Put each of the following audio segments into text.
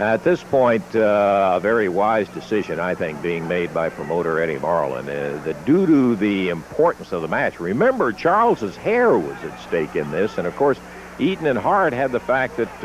At this point, a very wise decision, I think, being made by promoter Eddie Marlin. Due to the importance of the match, remember, Charles's hair was at stake in this, and of course, Eaton and Hart had the fact that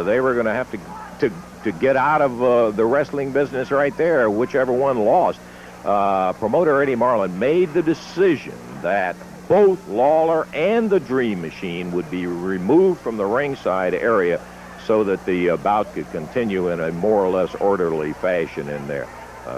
they were going to have to get out of the wrestling business right there, whichever one lost. Promoter Eddie Marlin made the decision that both Lawler and the Dream Machine would be removed from the ringside area so that the bout could continue in a more or less orderly fashion in there.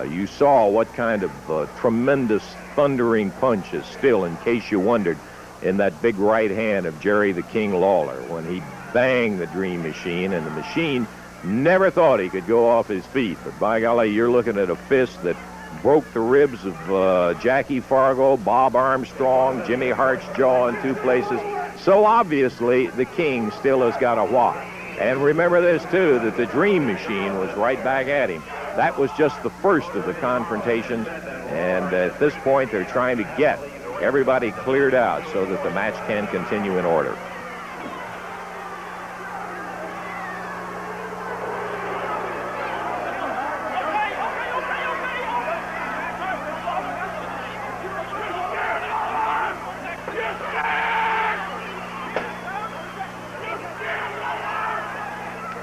You saw what kind of tremendous thundering punches, still, in case you wondered, in that big right hand of Jerry the King Lawler when he banged the Dream Machine, and the Machine never thought he could go off his feet. But by golly, you're looking at a fist that broke the ribs of Jackie Fargo, Bob Armstrong, Jimmy Hart's jaw in 2 places. So obviously, the King still has got a whop. And remember this, too, that the Dream Machine was right back at him. That was just the first of the confrontations, and at this point, they're trying to get everybody cleared out so that the match can continue in order.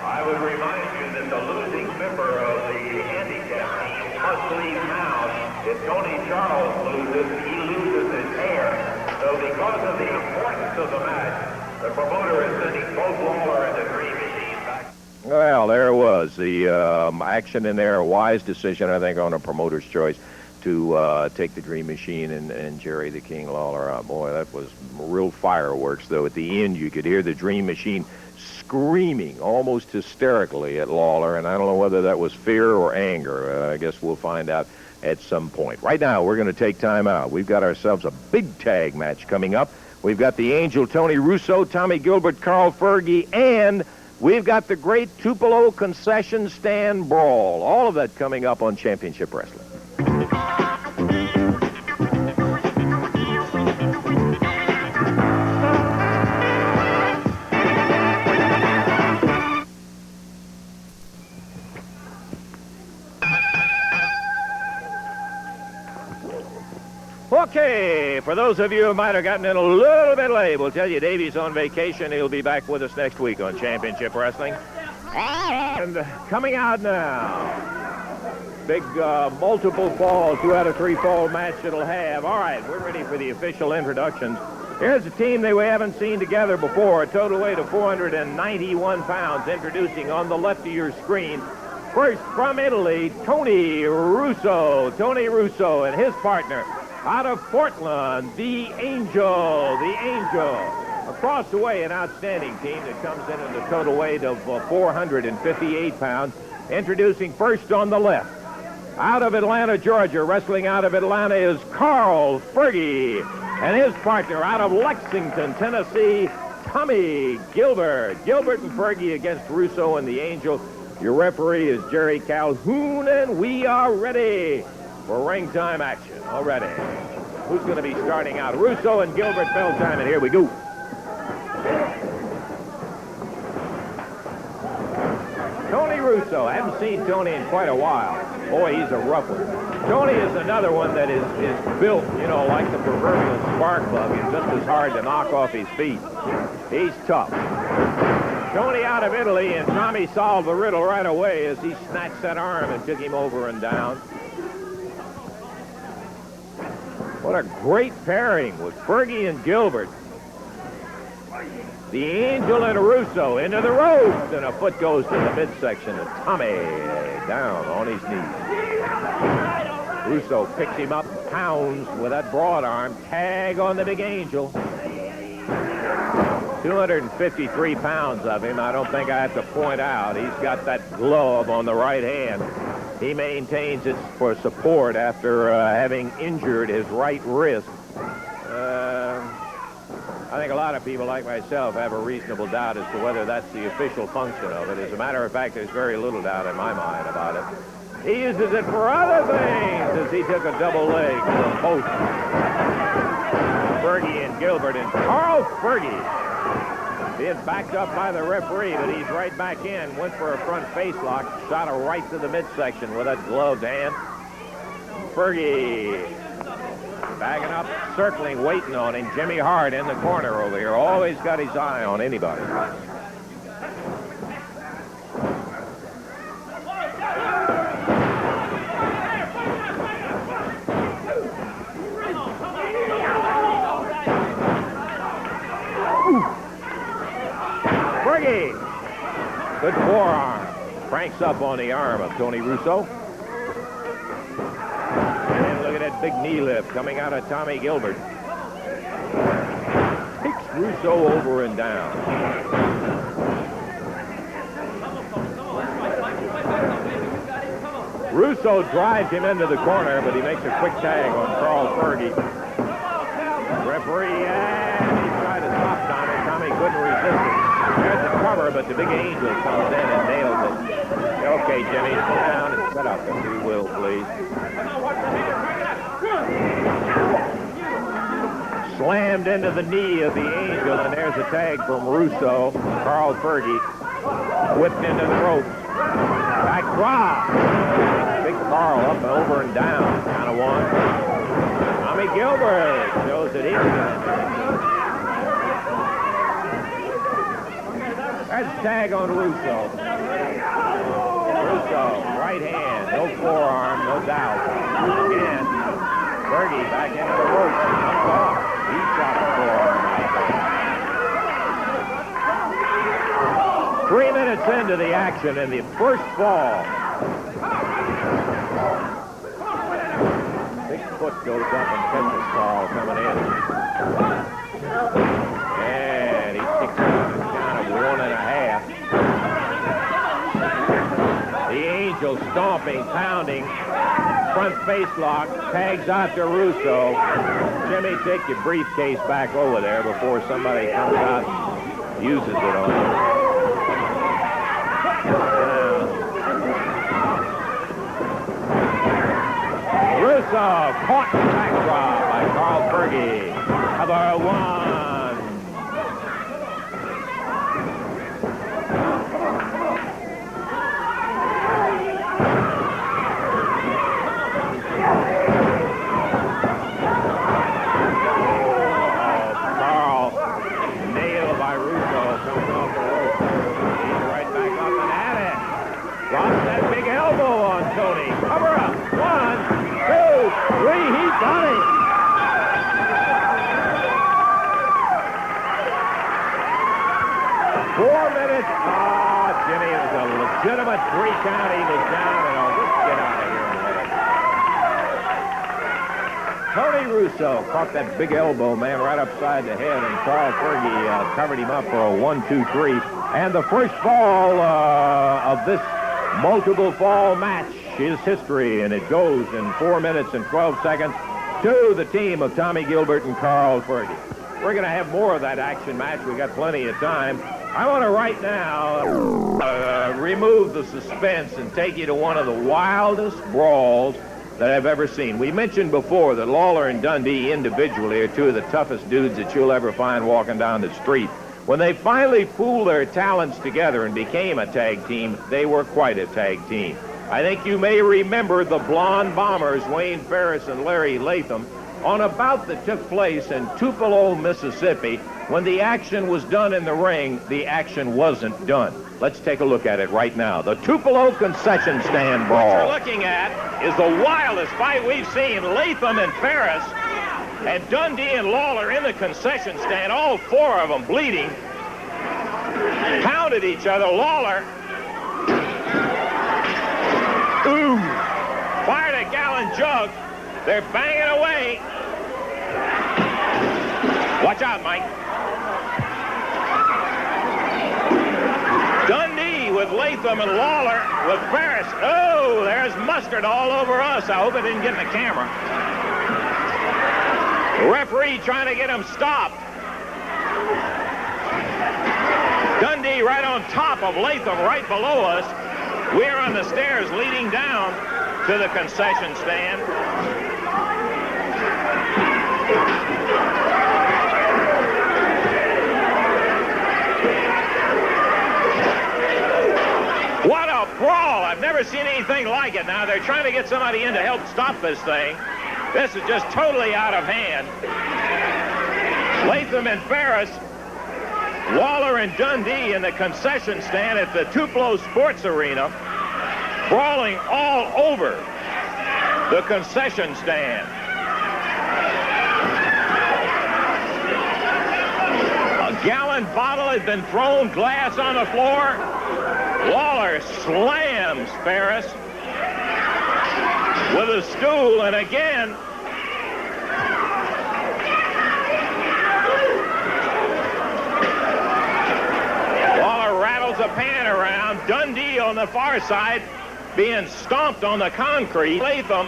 I would remind you that the losing member of the handicap team must leave now. If Tony Charles loses, he loses his hair. So because of the importance of the match, the promoter is sending both Lawler and the Dream Machine back. Well, there it was. The action in there, a wise decision, I think, on a promoter's choice to take the Dream Machine and Jerry the King Lawler out. Boy, that was real fireworks, though. At the end, you could hear the Dream Machine screaming almost hysterically at Lawler, and I don't know whether that was fear or anger. I guess we'll find out at some point. Right now, we're going to take time out. We've got ourselves a big tag match coming up. We've got the Angel Tony Russo, Tommy Gilbert, Carl Fergie, and we've got the great Tupelo concession stand brawl. All of that coming up on Championship Wrestling. Okay, for those of you who might have gotten in a little bit late, we'll tell you Davey's on vacation. He'll be back with us next week on Championship Wrestling. And coming out now, big multiple fall, 2 out of 3 fall match it'll have. All right, we're ready for the official introductions. Here's a team that we haven't seen together before, a total weight of 491 pounds, introducing on the left of your screen. First, from Italy, Tony Russo. Tony Russo and his partner. Out of Portland, the Angel. Across the way, an outstanding team that comes in at a total weight of 458 pounds. Introducing first on the left. Out of Atlanta, Georgia, wrestling out of Atlanta is Carl Fergie. And his partner out of Lexington, Tennessee, Tommy Gilbert. Gilbert and Fergie against Russo and the Angel. Your referee is Jerry Calhoun, and we are ready for ring time action. Already. Who's going to be starting out? Russo and Gilbert, bell time, and here we go. Tony Russo. I haven't seen Tony in quite a while. Boy, he's a rough one. Tony is another one that is built, you know, like the proverbial spark plug. It's just as hard to knock off his feet. He's tough. Tony out of Italy, and Tommy solved the riddle right away as he snatched that arm and took him over and down. What a great pairing with Fergie and Gilbert. The Angel and Russo into the ropes, and a foot goes to the midsection, and Tommy down on his knees. Russo picks him up, pounds with that broad arm, tag on the big Angel. 253 pounds of him. I don't think I have to point out. He's got that glove on the right hand. He maintains it for support after having injured his right wrist. I think a lot of people like myself have a reasonable doubt as to whether that's the official function of it. As a matter of fact, there's very little doubt in my mind about it. He uses it for other things as he took a double leg from both Fergie and Gilbert. And Carl Fergie Being backed up by the referee, but he's right back in. Went for a front face lock. Shot her right to the midsection with that gloved hand. Fergie bagging up, circling, waiting on him. Jimmy Hart in the corner over here. Always got his eye on anybody. Fergie. Good forearm. Cranks up on the arm of Tony Russo. And look at that big knee lift coming out of Tommy Gilbert. Takes Russo over and down. Russo drives him into the corner, but he makes a quick tag on Carl Fergie. Referee, and he tried to stop Tommy. Tommy couldn't resist it. There's the cover, but the big Angel comes in and nails it. Okay, Jimmy, sit down and set up, if you will, please. Slammed into the knee of the Angel, and there's a tag from Russo. Carl Fergie whipped into the ropes. Back drop. Big Carl up and over and down. Count of one. Tommy Gilbert shows that he can. That's a tag on Russo. Russo, right hand, no forearm, no doubt. Again, Fergie back into the ropes. Comes off. He shot a forearm. 3 minutes into the action in the first fall. Big foot goes up and catches Carl coming in. And he sticks out a count of 1.5. The Angel stomping, pounding, front face lock, tags out to Russo. Jimmy, take your briefcase back over there before somebody comes out and uses it on you. Russo caught the backdrop by Carl Fergie. Number one. Drops that big elbow on Tony. Cover up. 1, 2, 3. He got it. Four minutes. Ah, Jimmy, it was a legitimate 3 count. He was down and I'll just get out of here in a minute. Tony Russo caught that big elbow, man, right upside the head, and Carl Fergie covered him up for a 1, 2, 3. And the first fall of this multiple fall match is history, and it goes in 4 minutes and 12 seconds to the team of Tommy Gilbert and Carl Fergie. We're going to have more of that action match. We got plenty of time. I want to right now remove the suspense and take you to one of the wildest brawls that I've ever seen. We mentioned before that Lawler and Dundee individually are two of the toughest dudes that you'll ever find walking down the street. When they finally pooled their talents together and became a tag team, they were quite a tag team. I think you may remember the Blonde Bombers, Wayne Ferris and Larry Latham, on a bout that took place in Tupelo, Mississippi. When the action was done in the ring, the action wasn't done. Let's take a look at it right now. The Tupelo concession stand brawl. What you're looking at is the wildest fight we've seen. Latham and Ferris and Dundee and Lawler in the concession stand, all 4 of them bleeding, pounded each other. Lawler, fired a gallon jug. They're banging away. Watch out, Mike. Dundee with Latham and Lawler with Ferris. Oh, there's mustard all over us. I hope it didn't get in the camera. The referee trying to get him stopped. Dundee right on top of Latham, right below us. We're on the stairs leading down to the concession stand. never seen anything like it. Now, they're trying to get somebody in to help stop this thing. This is just totally out of hand. Latham and Ferris, Waller and Dundee in the concession stand at the Tupelo Sports Arena, brawling all over the concession stand. A gallon bottle has been thrown, glass on the floor. Waller slams Ferris with a stool, and again, Waller rattles a pan around. Dundee on the far side being stomped on the concrete. Latham